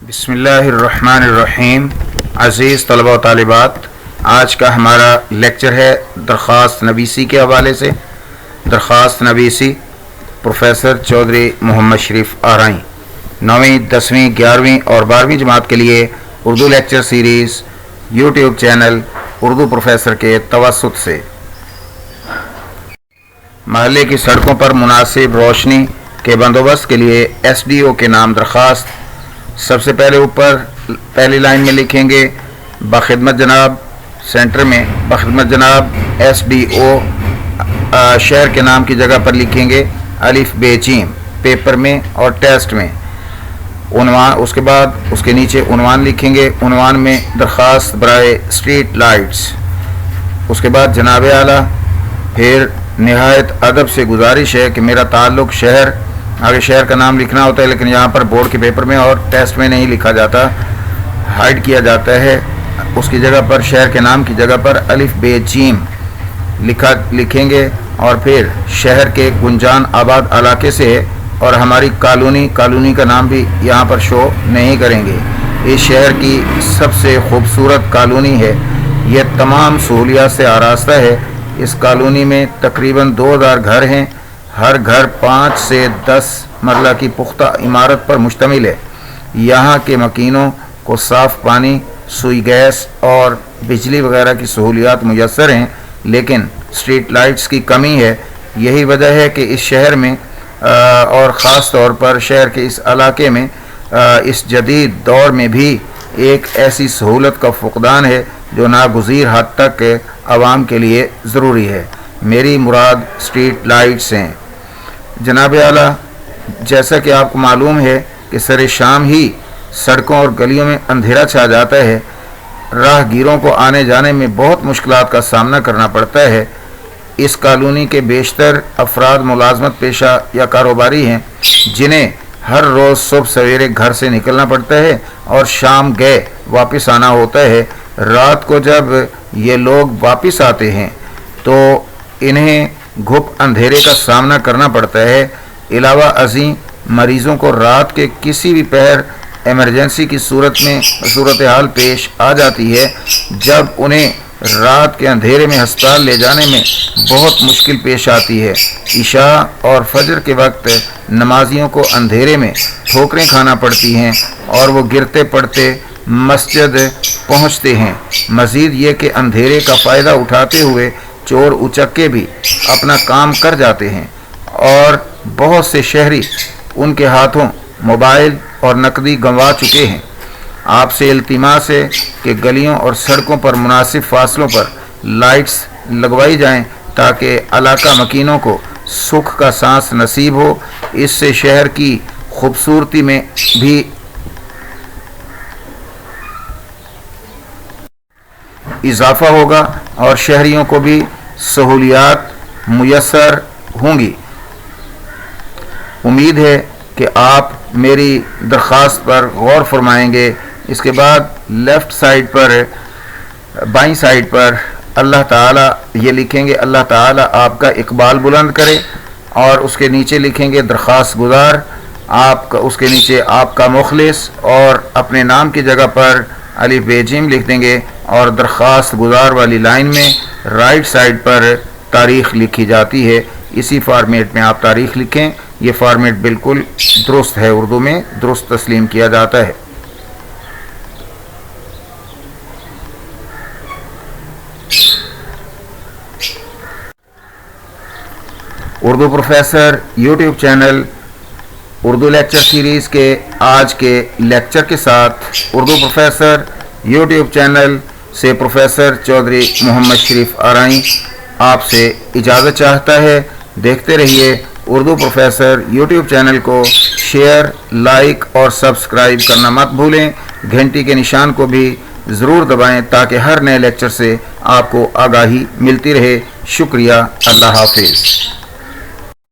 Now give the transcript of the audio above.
बिस्मिल्लाहिर्रहमानिर्रहीम। अज़ीज़ तलबा व तालिबात, आज का हमारा लेक्चर है दरख्वास्त नवीसी के हवाले से। दरख्वास्त नवीसी प्रोफेसर चौधरी मोहम्मद शरीफ आरई 9वीं, 10वीं, 11वीं और 12वीं जमात के लिए Urdu lecture series YouTube channel Urdu professor के तवस्सुत से। महल्ले की सड़कों पर मुनासिब रोशनी के बंदोबस्त के लिए SDO के नाम दरख्वास्त। सबसे पहले ऊपर पहली लाइन में लिखेंगे बखिदमत जनाब, सेंटर में बखिदमत जनाब SDO। शहर के नाम की जगह पर लिखेंगे अलिफ बे जीम पेपर में और टेस्ट में। उन्वान, उसके बाद उसके नीचे उन्वान लिखेंगे। उन्वान में दरख्वास्त बराए स्ट्रीट लाइट्स। उसके बाद जनाब आला, फिर निहायत अदब से गुजारिश है कि मेरा ताल्लुक़ शहर, आगे शहर का नाम लिखना होता है लेकिन यहाँ पर बोर्ड के पेपर में और टेस्ट में नहीं लिखा जाता, हाइड किया जाता है। उसकी जगह पर शहर के नाम की जगह पर अलिफ बे जीम लिखेंगे और फिर शहर के गुंजान आबाद इलाके से और हमारी कॉलोनी का नाम भी यहाँ पर शो नहीं करेंगे। इस शहर की सबसे खूबसूरत कॉलोनी है, यह तमाम सहूलियात से आरास्ता है। इस कॉलोनी में तकरीबन 2000 घर हैं। हर घर 5 से 10 मरला की पुख्ता इमारत पर मुश्तमिल है। यहाँ के मकीनों को साफ़ पानी, सुई गैस और बिजली वगैरह की सहूलियात मुयस्सर हैं, लेकिन स्ट्रीट लाइट्स की कमी है। यही वजह है कि इस शहर में और ख़ास तौर पर शहर के इस इलाके में इस जदीद दौर में भी एक ऐसी सहूलत का फुकदान है जो नागुज़ीर हद तक आवाम के लिए ज़रूरी है। मेरी मुराद स्ट्रीट लाइट्स हैं। जनाब आला, जैसा कि आपको मालूम है कि सरे शाम ही सड़कों और गलियों में अंधेरा छा जाता है। राहगीरों को आने जाने में बहुत मुश्किलात का सामना करना पड़ता है। इस कॉलोनी के बेशतर अफराद मुलाजमत पेशा या कारोबारी हैं, जिन्हें हर रोज़ सुबह सवेरे घर से निकलना पड़ता है और शाम गए वापस आना होता है। रात को जब ये लोग वापस आते हैं तो इन्हें घुप अंधेरे का सामना करना पड़ता है। अलावा अज़ीं मरीज़ों को रात के किसी भी पहर इमरजेंसी की सूरत हाल पेश आ जाती है, जब उन्हें रात के अंधेरे में अस्पताल ले जाने में बहुत मुश्किल पेश आती है। इशा और फजर के वक्त नमाजियों को अंधेरे में ठोकरें खाना पड़ती हैं और वो गिरते पड़ते मस्जिद पहुंचते हैं। मज़ीद ये कि अंधेरे का फ़ायदा उठाते हुए चोर उचक्के भी अपना काम कर जाते हैं और बहुत से शहरी उनके हाथों मोबाइल और नकदी गंवा चुके हैं। आपसे इल्तिमास है कि गलियों और सड़कों पर मुनासिब फासलों पर लाइट्स लगवाई जाएं ताकि इलाका मकीनों को सुख का सांस नसीब हो। इससे शहर की खूबसूरती में भी इजाफा होगा और शहरियों को भी सहूलियात मुयस्सर होंगी। उम्मीद है कि आप मेरी दरख्वास्त पर गौर फरमाएंगे। इसके बाद लेफ़्ट साइड पर, बाईं साइड पर अल्लाह ताला ये लिखेंगे, अल्लाह ताला आपका इकबाल बुलंद करे, और उसके नीचे लिखेंगे दरख्वास्त गुजार। आपका उसके नीचे आपका मुखलिस और अपने नाम की जगह पर अलिफ बे जीम लिख देंगे और दरख्वास्त गुजार वाली लाइन में राइट साइड पर तारीख़ लिखी जाती है। इसी फॉर्मेट में आप तारीख़ लिखें। ये फॉर्मेट बिल्कुल दुरुस्त है, उर्दू में दुरुस्त तस्लीम किया जाता है। Urdu professor YouTube channel Urdu lecture series के आज के लेक्चर के साथ उर्दू प्रोफेसर यूट्यूब चैनल से प्रोफेसर चौधरी मोहम्मद शरीफ आरई आपसे इजाज़त चाहता है। देखते रहिए उर्दू प्रोफेसर यूट्यूब चैनल को। शेयर, लाइक और सब्सक्राइब करना मत भूलें। घंटी के निशान को भी ज़रूर दबाएं ताकि हर नए लेक्चर से आपको आगाही मिलती रहे। शुक्रिया। अल्लाह हाफिज़।